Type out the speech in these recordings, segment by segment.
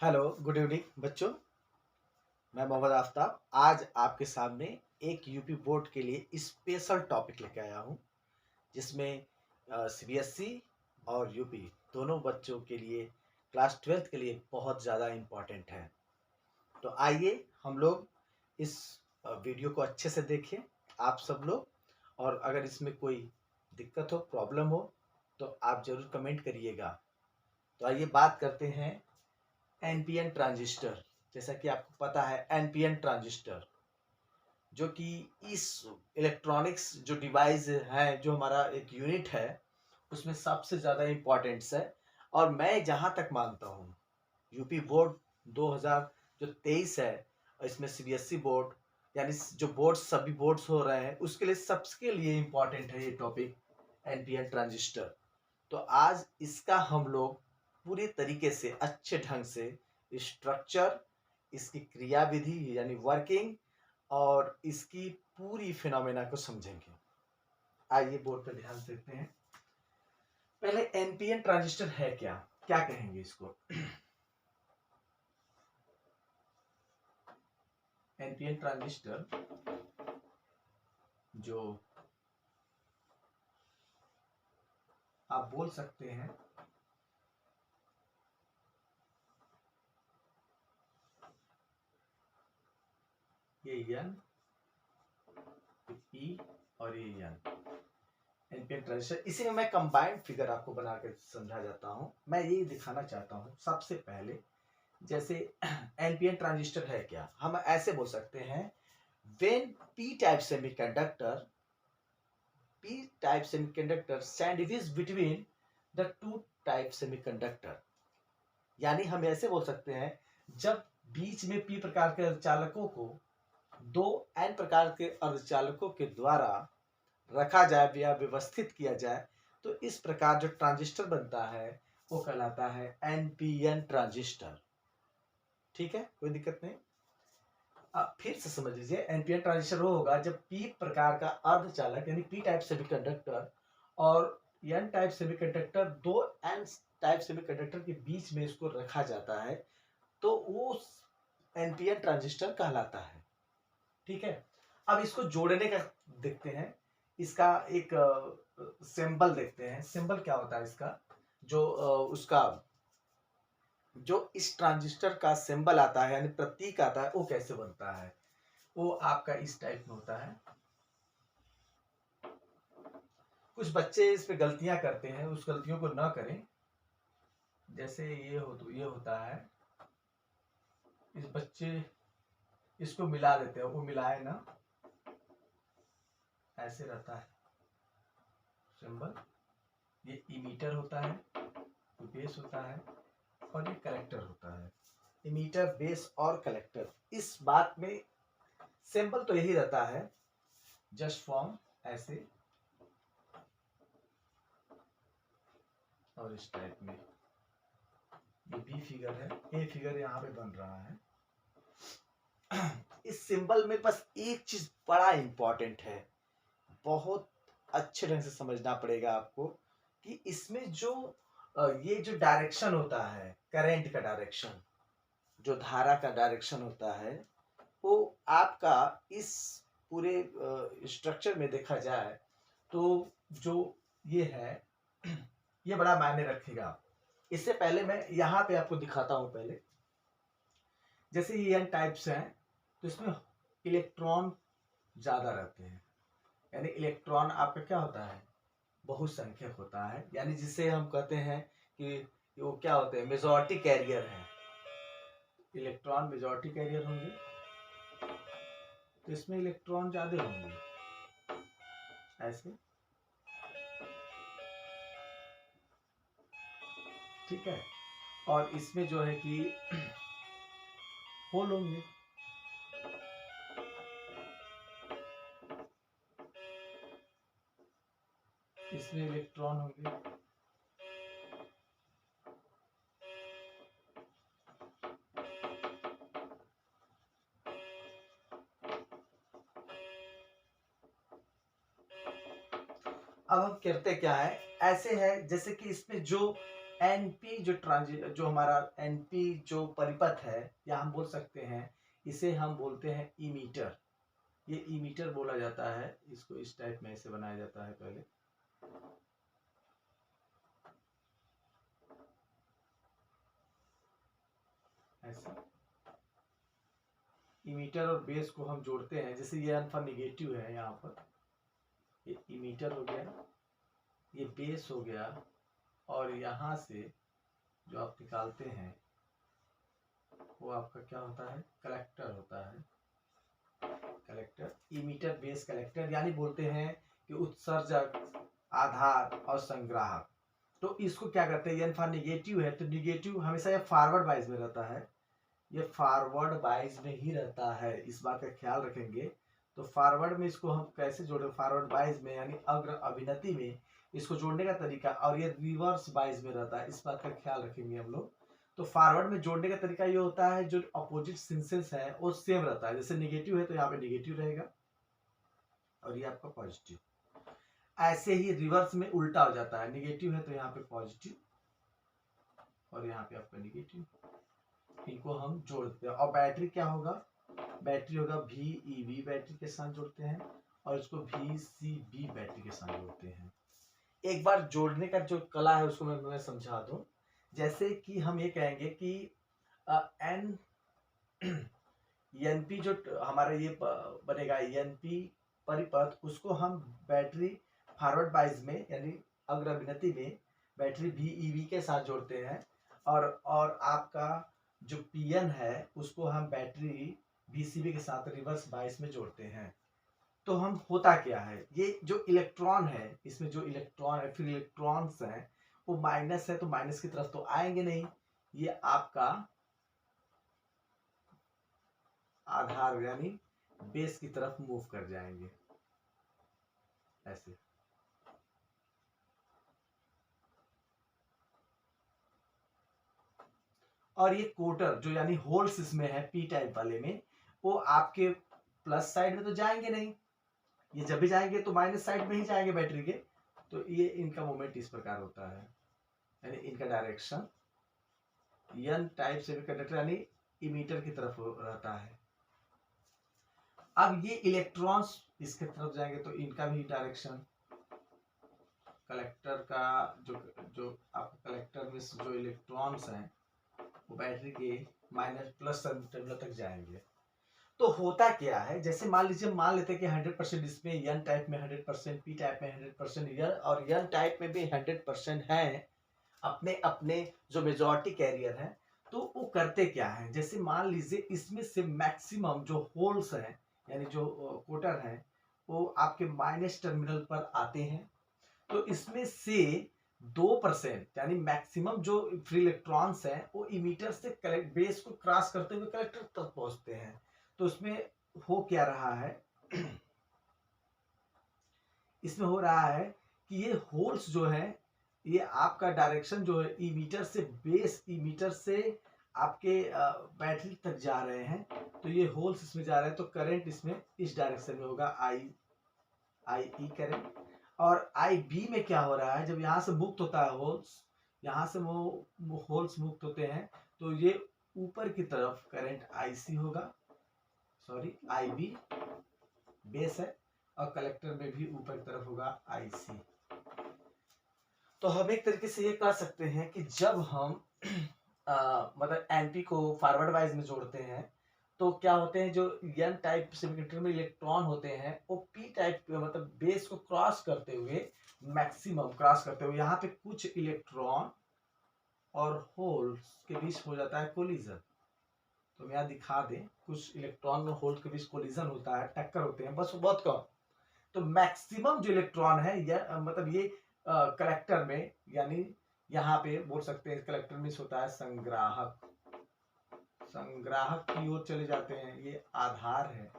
Hello, good evening बच्चों। मैं मोहम्मद आफ्ताब आज आपके सामने एक यूपी बोर्ड के लिए स्पेशल टॉपिक लेके आया हूँ, जिसमें सीबीएसई और यूपी दोनों बच्चों के लिए क्लास 12th के लिए बहुत ज़्यादा इम्पोर्टेंट है। तो आइए हम लोग इस वीडियो को अच्छे से देखें, आप सब लोग। और अगर इसमें कोई दिक्कत हो, प्रॉब्लम हो, तो आप ज़रूर कमेंट करिएगा। तो आइए बात करते हैं एनपीएन ट्रांजिस्टर। जैसा कि आपको पता है, एनपीएन ट्रांजिस्टर जो कि इस इलेक्ट्रॉनिक्स जो डिवाइस है, जो हमारा एक यूनिट है, उसमें सबसे ज़्यादा इम्पोर्टेंट्स है। और मैं जहाँ तक मानता हूँ, यूपी बोर्ड 2023 है, इसमें सीबीएसई बोर्ड, यानी जो बोर्ड सभी बोर्ड्स हो रहे हैं, उसके लिए सबके लिए इम्पोर्टेंट है ये टॉपिक, एनपीएन ट्रांजिस्टर। तो आज इसका हम लोग पूरी तरीके से अच्छे ढंग से स्ट्रक्चर, इसकी क्रियाविधि यानी वर्किंग और इसकी पूरी फिनोमेना को समझेंगे। आइए बोर्ड पर ध्यान देते हैं। पहले एनपीएन ट्रांजिस्टर है क्या, क्या कहेंगे इसको? एनपीएन ट्रांजिस्टर जो आप बोल सकते हैं ये एन, ई और ये एन, एनपीएन ट्रांजिस्टर। इसी में मैं कंबाइंड फिगर आपको बना के समझा जाता हूं। मैं यही दिखाना चाहता हूं सबसे पहले। जैसे एनपीएन ट्रांजिस्टर है क्या, हम ऐसे बोल सकते हैं, when P type semiconductor sandwich between the two type semiconductor. यानी हम ऐसे बोल सकते हैं, जब बीच में पी प्रकार के अर्धचालकों को दो एन प्रकार के अर्धचालकों के द्वारा रखा जाए या व्यवस्थित किया जाए, तो इस प्रकार जो ट्रांजिस्टर बनता है वो कहलाता है एनपीएन ट्रांजिस्टर। ठीक है, कोई दिक्कत नहीं। अब फिर से समझ लीजिए, एनपीएन ट्रांजिस्टर वो होगा जब पी प्रकार का अर्धचालक यानी पी टाइप सेमीकंडक्टर और एन टाइप सेमीकंडक्टर, दो एन टाइप सेमीकंडक्टर के बीच में इसको रखा जाता है, तो वो एनपीएन ट्रांजिस्टर कहलाता है। ठीक है, अब इसको जोड़ने का देखते हैं। इसका एक सिंबल देखते हैं। सिंबल क्या होता है इसका, जो उसका जो इस ट्रांजिस्टर का सिंबल आता है यानी प्रतीक आता है, वो कैसे बनता है? वो आपका इस टाइप में होता है। कुछ बच्चे इस पे गलतियां करते हैं, उस गलतियों को ना करें। जैसे ये होता है, इस बच्चे इसको मिला देते हैं, वो मिलाए ना, ऐसे रहता है सिंबल। ये इमीटर होता है, बेस होता है, और ये कलेक्टर होता है। इमीटर, बेस और कलेक्टर, इस बात में सिंबल तो यही रहता है, जस्ट फॉर्म ऐसे और इस टाइप में। ये बी फिगर है, ए फिगर यहाँ पे बन रहा है। इस सिंबल में बस एक चीज बड़ा इंपॉर्टेंट है, बहुत अच्छे ढंग से समझना पड़ेगा आपको, कि इसमें जो ये जो डायरेक्शन होता है, करंट का डायरेक्शन, जो धारा का डायरेक्शन होता है, वो आपका इस पूरे स्ट्रक्चर में देखा जाए तो जो ये है ये बड़ा मायने रखेगा। इससे पहले मैं यहाँ पे आपको दिखाता हूँ। पहले जैसे ये एन टाइप्स हैं, तो इसमें इलेक्ट्रॉन ज़्यादा रहते हैं, यानी इलेक्ट्रॉन आपका क्या होता है, बहुसंख्यक होता है, यानी जिसे हम कहते हैं कि वो क्या होते हैं, मेजॉरिटी कैरियर है। इलेक्ट्रॉन मेजॉरिटी कैरियर होंगे, तो इसमें इलेक्ट्रॉन ज़्यादा होंगे ऐसे। ठीक है, और इसमें जो है कि होल होंगे। इसमें इलेक्ट्रॉन होंगे। अब हम करते क्या है, ऐसे है जैसे कि इसमें जो एनपी जो हमारा एनपी जो परिपथ है, या हम बोल सकते हैं इसे हम बोलते हैं इमीटर। ये इमीटर बोला जाता है, इसको इस टाइप में ऐसे बनाया जाता है पहले। ऐसा इमीटर और बेस को हम जोड़ते हैं, जैसे ये अल्फा निगेटिव है, यहाँ पर ये इमीटर हो गया, ये बेस हो गया, और यहाँ से जो आप निकालते हैं वो आपका क्या होता है, कलेक्टर होता है। कलेक्टर, इमीटर बेस कलेक्टर, यानी बोलते हैं कि उत्सर्जक, आधार और संग्राहक। तो इसको क्या करते हैं, अल्फा निगेटिव है तो निगेटिव हमेशा ये फॉरवर्ड वाइज में रहता है, ये फॉरवर्ड वाइज में ही रहता है, इस बात का ख्याल रखेंगे। तो फॉरवर्ड में इसको हम कैसे जोड़े, फॉरवर्ड वाइज में यानी अग्र अभिनति में इसको जोड़ने का तरीका, और ये रिवर्स वाइज में रहता है, इस बात का ख्याल रखेंगे हम लोग। तो फॉरवर्ड में जोड़ने का तरीका ये होता है, जो अपोजिट सिंसेस है वो सेम रहता है, जैसे निगेटिव है तो यहाँ पे निगेटिव रहेगा और ये आपका पॉजिटिव। ऐसे ही रिवर्स में उल्टा हो जाता है, निगेटिव है तो यहाँ पे पॉजिटिव और यहाँ पे आपका निगेटिव, इनको हम जोड़ते हैं। और बैटरी क्या होगा, बैटरी होगा VEB बैटरी के साथ जोड़ते हैं, और इसको VCB बैटरी के साथ जोड़ते हैं। एक बार जोड़ने का जो कला है उसको मैं समझा दूं। जैसे कि हम ये कहेंगे कि NP जो हमारा ये बनेगा NP परिपथ, उसको हम बैटरी फॉरवर्ड वाइज में यानी अग्रभिनति में बैटरी VEB के साथ जोड़ते हैं, और आपका जो PN है उसको हम बैटरी VCB के साथ रिवर्स वाइज में जोड़ते हैं। तो हम होता क्या है, ये जो इलेक्ट्रॉन है, इसमें जो इलेक्ट्रॉन है, फिर इलेक्ट्रॉन्स हैं, वो माइनस है तो माइनस की तरफ तो आएंगे नहीं, ये आपका आधार यानी बेस की तरफ मूव कर जाएंगे ऐसे। और ये कोटर जो यानी होल्स इसमें है P टाइप वाले में, वो आपके प्लस साइड में तो जाएंगे नहीं, ये जब भी जाएंगे तो माइनस साइड में ही जाएंगे बैटरी के। तो ये इनका मोमेंट इस प्रकार होता है, यानी इनका डायरेक्शन N टाइप से भी कंडक्टर यानी इमीटर की तरफ रहता है। अब ये इलेक्ट्रॉन्स इसके तरफ जाएंगे तो इनका भी डायरेक्शन, कलेक्टर का जो आपका कलेक्टर में जो इलेक्ट्रॉन्स हैं वो बैटरी के माइनस प्लस टर्मिनल तक जाएंगे। तो होता क्या है, जैसे मान लीजिए मान लेते हैं कि 100% इसमें N टाइप में 100%, P टाइप में 100% और N टाइप में भी 100% है, अपने अपने जो मेजॉरिटी कैरियर है। तो वो करते क्या है, जैसे मान लीजिए इसमें से मैक्सिमम जो होल्स हैं यानी जो कोटर हैं वो आपके माइनस टर्मिनल पर आते हैं, तो इसमें से 2% यानी मैक्सिमम जो फ्री इलेक्ट्रॉन्स हैं वो इमीटर से कलेक्ट बेस को क्रॉस करते हुए कलेक्टर तक पहुंचते हैं। तो इसमें हो क्या रहा है इसमें हो रहा है कि ये होल्स जो है, ये आपका डायरेक्शन जो है इमीटर से बेस, इमीटर से आपके बैटरी तक जा रहे हैं, तो ये होल्स इसमें जा रहे हैं, तो करंट इसमें इस डायरेक्शन में होगा IE करंट। और IB में क्या हो रहा है, जब यहाँ से मुक्त होता है होल्स, यहाँ से वो होल्स मुक्त होते हैं, तो ये ऊपर की तरफ करंट IC होगा, सॉरी IB बेस है, और कलेक्टर में भी ऊपर की तरफ होगा IC। तो हम एक तरीके से ये कह सकते हैं कि जब हम मतलब NP को फॉरवर्ड वाइज में जोड़ते हैं तो क्या होते हैं, जो N टाइप सेमीकंडक्टर में इलेक्ट्रॉन होते हैं वो P टाइप मतलब बेस को क्रॉस करते हुए, मैक्सिमम क्रॉस करते हुए यहाँ पे कुछ इलेक्ट्रॉन और होल्स के बीच हो जाता है कोलिजन। तो मैं यहाँ दिखा दें, कुछ इलेक्ट्रॉन और होल्स के बीच कोलिजन होता है, टक्कर होते हैं, बस बहुत कम। तो मैक्सिमम जो इलेक्ट्रॉन है मतलब ये कलेक्टर में, यानी यहाँ पे बोल सकते हैं कलेक्टर में होता है संग्राहक, संग्राहक की ओर चले जाते हैं, ये आधार है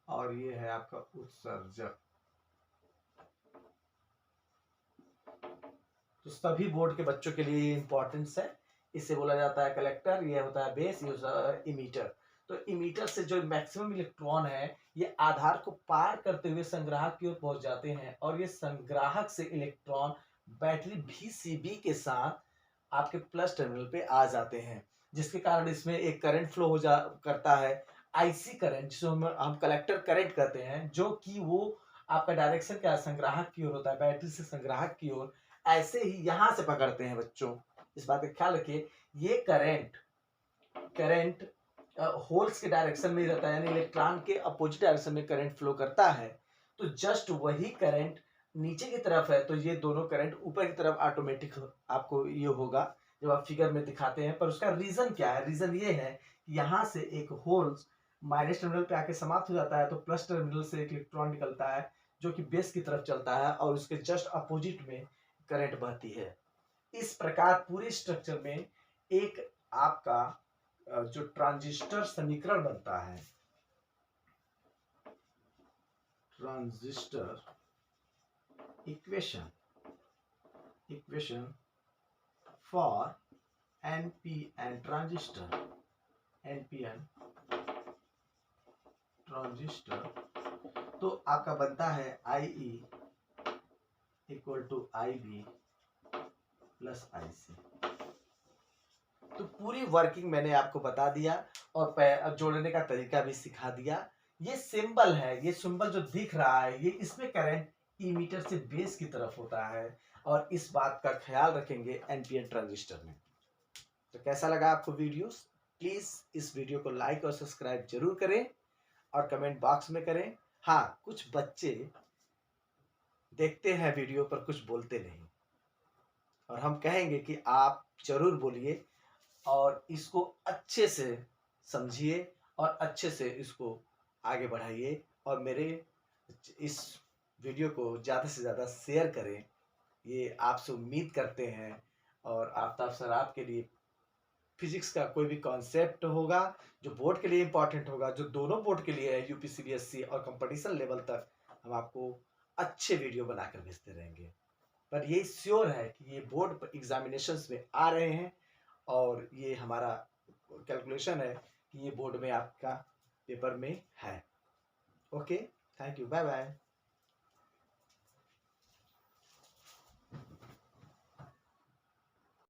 और ये है आपका उत्सर्जक। तो सभी बोर्ड के बच्चों के लिए इंपॉर्टेंस है, इसे बोला जाता है कलेक्टर, ये होता है बेस, ये होता है इमीटर। तो इमीटर से जो मैक्सिमम इलेक्ट्रॉन है ये आधार को पार करते हुए संग्राहक की ओर पहुंच जाते हैं, और ये संग्राहक से इलेक्ट्रॉन बैटरी VCB के साथ आपके प्लस टर्मिनल पे आ जाते हैं, जिसके कारण इसमें एक करंट फ्लो हो जा करता है, आईसी करंट, जिसको हम कलेक्टर करंट कहते हैं, जो कि वो आपका डायरेक्शन क्या संग्राहक की ओर होता है, बैटरी से संग्राहक की ओर। ऐसे ही यहाँ से पकड़ते हैं बच्चों, इस बात का ख्याल रखिए। ये करंट करंट होल्स के डायरेक्शन में रहता है, यानी इलेक्ट्रॉन के अपोजिट डायरेक्शन में करंट फ्लो करता है। तो जस्ट वही करंट नीचे की तरफ है, तो ये दोनों करंट ऊपर की तरफ ऑटोमेटिक आपको ये होगा जब आप फिगर में दिखाते हैं। पर उसका रीजन क्या है? रीजन ये है कि यहाँ से एक होल्स माइनस टर्मिनल पे आके समाप्त हो जाता है, तो प्लस टर्मिनल से एक इलेक्ट्रॉन निकलता है जो कि बेस की तरफ चलता है और उसके जस्ट अपोजिट में करंट बहती है। इस प्रकार पूरे स्ट्रक्चर में एक आपका जो ट्रांजिस्टर समीकरण बनता है, transistor equation for NPN transistor, NPN transistor, तो आपका बनता है IE equal to IB plus IC। तो पूरी वर्किंग मैंने आपको बता दिया और जोड़ने का तरीका भी सिखा दिया। ये सिंबल है, ये सिंबल जो दिख रहा है, ये इसमें करंट इमीटर से बेस की तरफ होता है, और इस बात का ख्याल रखेंगे NPN ट्रांजिस्टर में। तो कैसा लगा आपको वीडियो? प्लीज इस वीडियो को लाइक और सब्सक्राइब जरूर करें और कमेंट बॉक्स में करें। हाँ, कुछ बच्चे देखते हैं वीडियो पर कुछ बोलते नहीं, और हम कहेंगे कि आप जरूर बोलिए और इसको अच्छे से समझिए और अच्छे से इसको आगे बढ़ाइए, और मेरे इस वीडियो को ज़्यादा से ज़्यादा शेयर करें, ये आपसे उम्मीद करते हैं। और आफ्ताब सर आपके लिए फिजिक्स का कोई भी कॉन्सेप्ट होगा जो बोर्ड के लिए इम्पोर्टेंट होगा, जो दोनों बोर्ड के लिए है, यूपी CBSE और कंपटीशन लेवल तक, हम आपको अच्छे वीडियो बनाकर भेजते रहेंगे। पर ये श्योर है कि ये बोर्ड एग्जामिनेशंस में आ रहे हैं, और ये हमारा कैलकुलेशन है कि ये बोर्ड में आपका पेपर में है। Okay, thank you, bye bye.